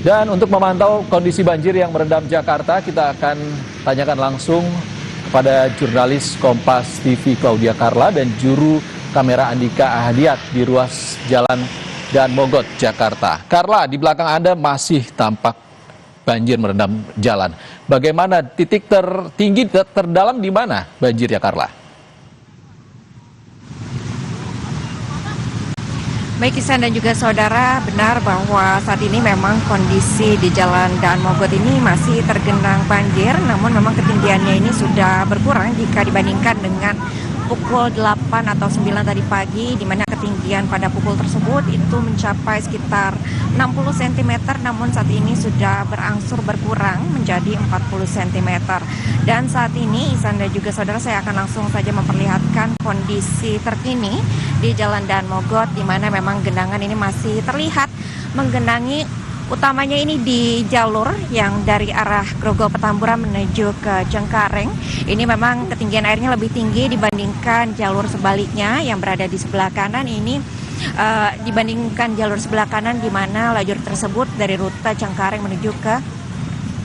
Dan untuk memantau kondisi banjir yang merendam Jakarta, kita akan tanyakan langsung kepada jurnalis Kompas TV Claudia Carla dan juru kamera Andika Ahadiat di ruas Jalan Dan Mogot, Jakarta. Carla, di belakang Anda masih tampak banjir merendam jalan. Bagaimana titik tertinggi, terdalam di mana banjir ya, Carla? Baik Isan dan juga saudara, benar bahwa saat ini memang kondisi di Jalan Dan Mogot ini masih tergenang banjir, namun memang ketinggiannya ini sudah berkurang jika dibandingkan dengan pukul 8 atau 9 tadi pagi, di mana ketinggian pada pukul tersebut itu mencapai sekitar 60 cm, namun saat ini sudah berangsur berkurang menjadi 40 cm. Dan saat ini Isan dan juga saudara, saya akan langsung saja memperlihatkan kondisi terkini di Jalan Dan Mogot, di mana memang genangan ini masih terlihat menggenangi, utamanya ini di jalur yang dari arah Grogol Petamburan menuju ke Cengkareng. Ini memang ketinggian airnya lebih tinggi dibandingkan jalur sebaliknya yang berada di sebelah kanan ini. Dibandingkan jalur sebelah kanan, di mana lajur tersebut dari rute Cengkareng menuju ke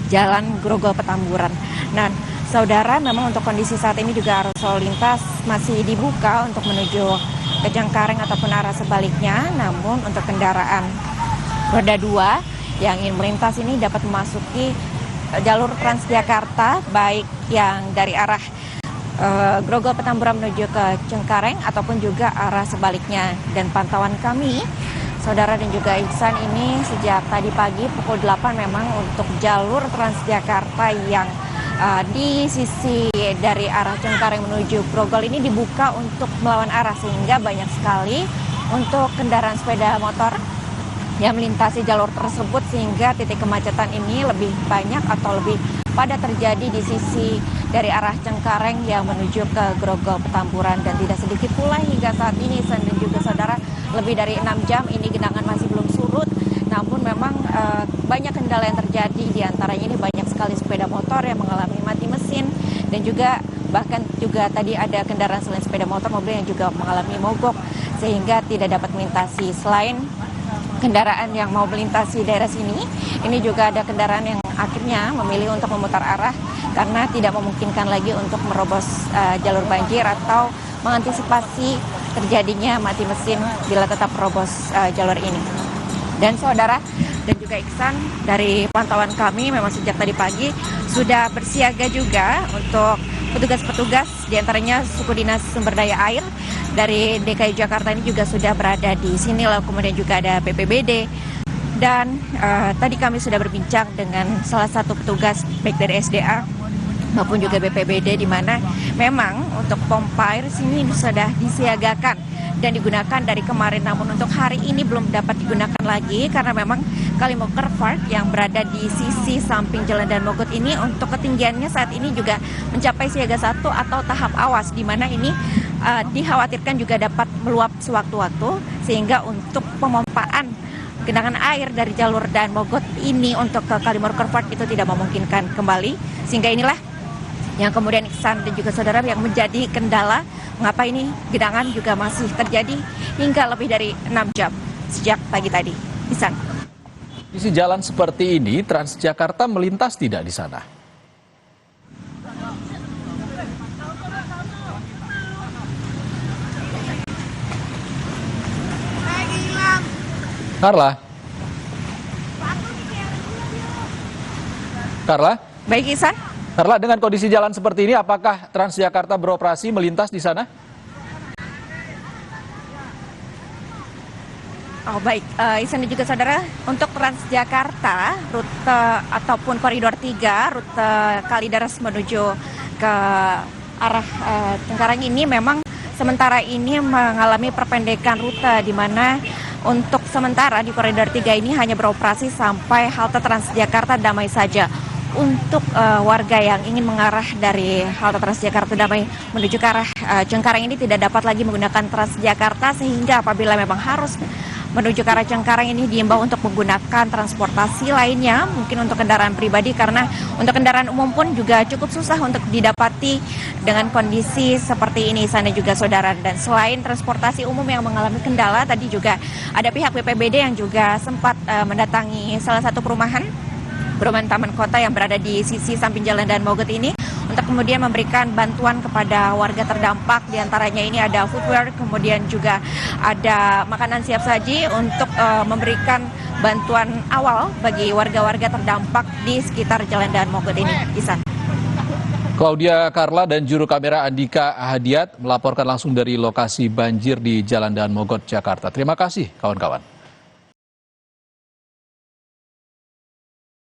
Jalan Grogol Petamburan. Nah, saudara, memang untuk kondisi saat ini juga arus lalu lintas masih dibuka untuk menuju ke Cengkareng ataupun arah sebaliknya. Namun untuk kendaraan roda 2 yang ingin melintas ini dapat memasuki jalur Transjakarta, baik yang dari arah Grogol Petamburan menuju ke Cengkareng ataupun juga arah sebaliknya. Dan pantauan kami, saudara dan juga Ihsan, ini sejak tadi pagi pukul 8 memang untuk jalur Transjakarta yang di sisi dari arah Cengkareng menuju Grogol ini dibuka untuk melawan arah, sehingga banyak sekali untuk kendaraan sepeda motor yang melintasi jalur tersebut, sehingga titik kemacetan ini lebih banyak atau lebih padat terjadi di sisi dari arah Cengkareng yang menuju ke Grogol Petamburan. Dan tidak sedikit pula hingga saat ini Ihsan dan juga saudara, lebih dari 6 jam ini genangan masih belum surut. Namun memang banyak kendala yang terjadi, diantaranya ini banyak sekali sepeda motor yang mengalami mati mesin, dan juga bahkan juga tadi ada kendaraan selain sepeda motor, mobil yang juga mengalami mogok sehingga tidak dapat melintasi. Selain kendaraan yang mau melintasi daerah sini, ini juga ada kendaraan yang akhirnya memilih untuk memutar arah karena tidak memungkinkan lagi untuk merobos jalur banjir atau mengantisipasi terjadinya mati mesin bila tetap merobos jalur ini. Dan saudara dan juga Iksan, dari pantauan kami memang sejak tadi pagi sudah bersiaga juga untuk petugas-petugas, diantaranya suku dinas sumber daya air dari DKI Jakarta ini juga sudah berada di sini, lalu kemudian juga ada BPBD. Dan tadi kami sudah berbincang dengan salah satu petugas baik dari SDA maupun juga BPBD, di mana memang untuk pompa air sini sudah disiagakan dan digunakan dari kemarin, namun untuk hari ini belum dapat digunakan lagi karena memang Kalimoker Park yang berada di sisi samping Jalan Dan Mogot ini untuk ketinggiannya saat ini juga mencapai siaga 1 atau tahap awas, di mana ini dikhawatirkan juga dapat meluap sewaktu-waktu, sehingga untuk pemompaan genangan air dari jalur Dan Mogot ini untuk ke Kalimoker Park itu tidak memungkinkan kembali, sehingga inilah yang kemudian Iksan dan juga saudara yang menjadi kendala mengapa ini genangan juga masih terjadi hingga lebih dari 6 jam sejak pagi tadi. Iksan. Di jalan seperti ini, Transjakarta melintas tidak di sana? Carla? Carla? Baik Iksan. Carla, dengan kondisi jalan seperti ini, apakah Transjakarta beroperasi melintas di sana? Oh baik, Ihsan dan juga saudara, untuk Transjakarta, rute ataupun koridor 3, rute Kalideres menuju ke arah Cengkareng ini memang sementara ini mengalami perpendekan rute, di mana untuk sementara di koridor 3 ini hanya beroperasi sampai halte Transjakarta Damai saja. Untuk warga yang ingin mengarah dari halte Transjakarta Damai menuju ke arah Cengkareng ini tidak dapat lagi menggunakan Transjakarta, sehingga apabila memang harus menuju ke arah Cengkareng ini diimbau untuk menggunakan transportasi lainnya, mungkin untuk kendaraan pribadi, karena untuk kendaraan umum pun juga cukup susah untuk didapati dengan kondisi seperti ini sana juga saudara. Dan selain transportasi umum yang mengalami kendala, tadi juga ada pihak BPBD yang juga sempat mendatangi salah satu perumahan Taman Kota yang berada di sisi samping Jalan Dan Mogot ini untuk kemudian memberikan bantuan kepada warga terdampak. Di antaranya ini ada foodwear, kemudian juga ada makanan siap saji untuk memberikan bantuan awal bagi warga-warga terdampak di sekitar Jalan Dan Mogot ini. Isan. Claudia Carla dan juru kamera Andika Ahadiat melaporkan langsung dari lokasi banjir di Jalan Dan Mogot, Jakarta. Terima kasih kawan-kawan.